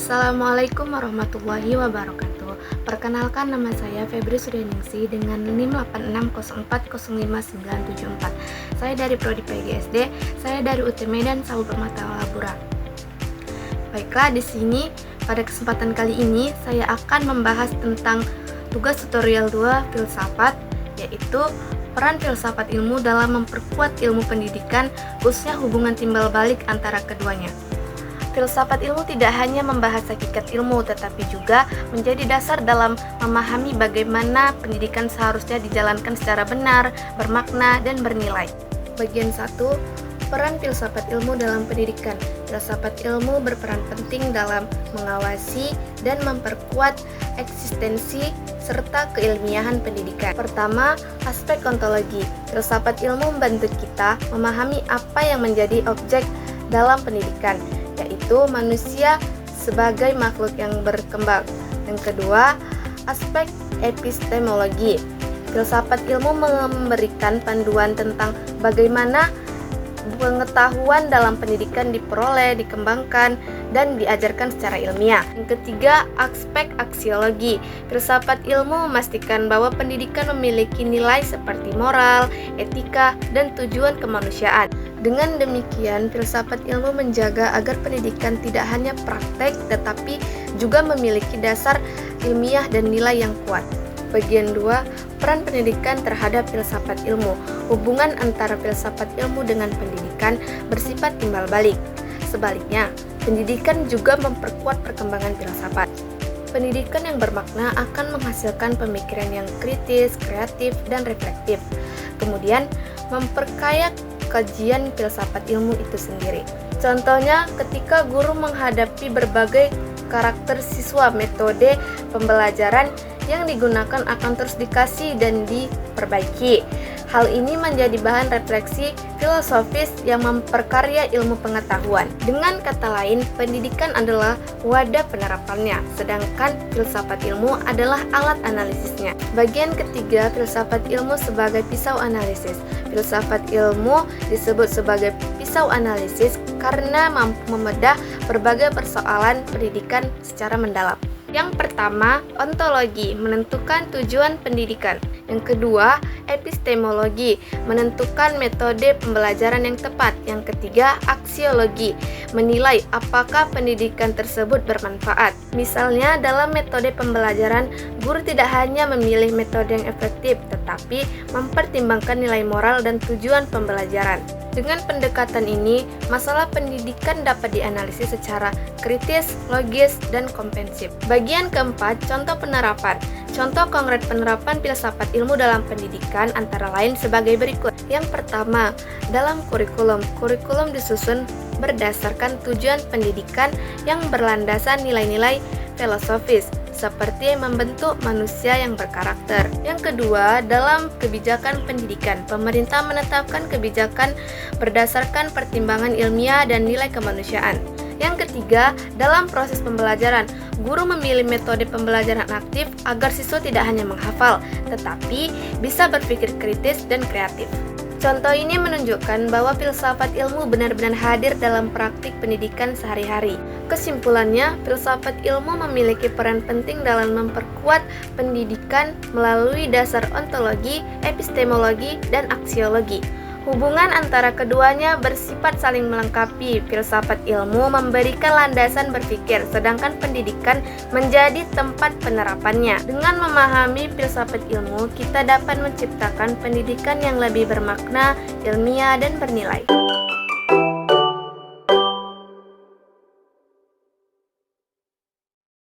Assalamualaikum warahmatullahi wabarakatuh. Perkenalkan, nama saya Febri Suryaningsih dengan NIM 8604055974. Saya dari Prodi PGSD, saya dari UT Medan Sabu Permata Labura. Baiklah, di sini pada kesempatan kali ini saya akan membahas tentang tugas tutorial 2 filsafat, yaitu peran filsafat ilmu dalam memperkuat ilmu pendidikan, khususnya hubungan timbal balik antara keduanya. Filsafat ilmu tidak hanya membahas hakikat ilmu, tetapi juga menjadi dasar dalam memahami bagaimana pendidikan seharusnya dijalankan secara benar, bermakna, dan bernilai. Bagian 1. Peran filsafat ilmu dalam pendidikan. Filsafat ilmu berperan penting dalam mengawasi dan memperkuat eksistensi serta keilmiahan pendidikan. Pertama, aspek ontologi. Filsafat ilmu membantu kita memahami apa yang menjadi objek dalam pendidikan, yaitu manusia sebagai makhluk yang berkembang. Yang kedua, aspek epistemologi. Filsafat ilmu memberikan panduan tentang bagaimana pengetahuan dalam pendidikan diperoleh, dikembangkan, dan diajarkan secara ilmiah. Yang ketiga, aspek aksiologi. Filsafat ilmu memastikan bahwa pendidikan memiliki nilai seperti moral, etika, dan tujuan kemanusiaan. Dengan demikian, filsafat ilmu menjaga agar pendidikan tidak hanya praktek, tetapi juga memiliki dasar ilmiah dan nilai yang kuat. Bagian 2, peran pendidikan terhadap filsafat ilmu. Hubungan antara filsafat ilmu dengan pendidikan bersifat timbal balik. Sebaliknya, pendidikan juga memperkuat perkembangan filsafat. Pendidikan yang bermakna akan menghasilkan pemikiran yang kritis, kreatif, dan reflektif. Kemudian, memperkaya kajian filsafat ilmu itu sendiri. Contohnya, ketika guru menghadapi berbagai karakter siswa, metode pembelajaran yang digunakan akan terus dikaji dan diperbaiki. Hal ini menjadi bahan refleksi filosofis yang memperkarya ilmu pengetahuan. Dengan kata lain, pendidikan adalah wadah penerapannya, sedangkan filsafat ilmu adalah alat analisisnya. Bagian ketiga, filsafat ilmu sebagai pisau analisis. Filsafat ilmu disebut sebagai pisau analisis karena mampu membedah berbagai persoalan pendidikan secara mendalam. Yang pertama, ontologi, menentukan tujuan pendidikan. Yang kedua, epistemologi, menentukan metode pembelajaran yang tepat. Yang ketiga, aksiologi, menilai apakah pendidikan tersebut bermanfaat. Misalnya, dalam metode pembelajaran, guru tidak hanya memilih metode yang efektif, tetapi mempertimbangkan nilai moral dan tujuan pembelajaran. Dengan pendekatan ini, masalah pendidikan dapat dianalisis secara kritis, logis, dan komprehensif. Bagian keempat, contoh penerapan. Contoh konkret penerapan filsafat ilmu dalam pendidikan antara lain sebagai berikut. Yang pertama, dalam kurikulum. Kurikulum disusun berdasarkan tujuan pendidikan yang berlandasan nilai-nilai filosofis, seperti membentuk manusia yang berkarakter. Yang kedua, dalam kebijakan pendidikan, pemerintah menetapkan kebijakan berdasarkan pertimbangan ilmiah dan nilai kemanusiaan. Yang ketiga, dalam proses pembelajaran, guru memilih metode pembelajaran aktif agar siswa tidak hanya menghafal, tetapi bisa berpikir kritis dan kreatif. Contoh ini menunjukkan bahwa filsafat ilmu benar-benar hadir dalam praktik pendidikan sehari-hari. Kesimpulannya, filsafat ilmu memiliki peran penting dalam memperkuat pendidikan melalui dasar ontologi, epistemologi, dan aksiologi. Hubungan antara keduanya bersifat saling melengkapi. Filsafat ilmu memberikan landasan berpikir, sedangkan pendidikan menjadi tempat penerapannya. Dengan memahami filsafat ilmu, kita dapat menciptakan pendidikan yang lebih bermakna, ilmiah, dan bernilai.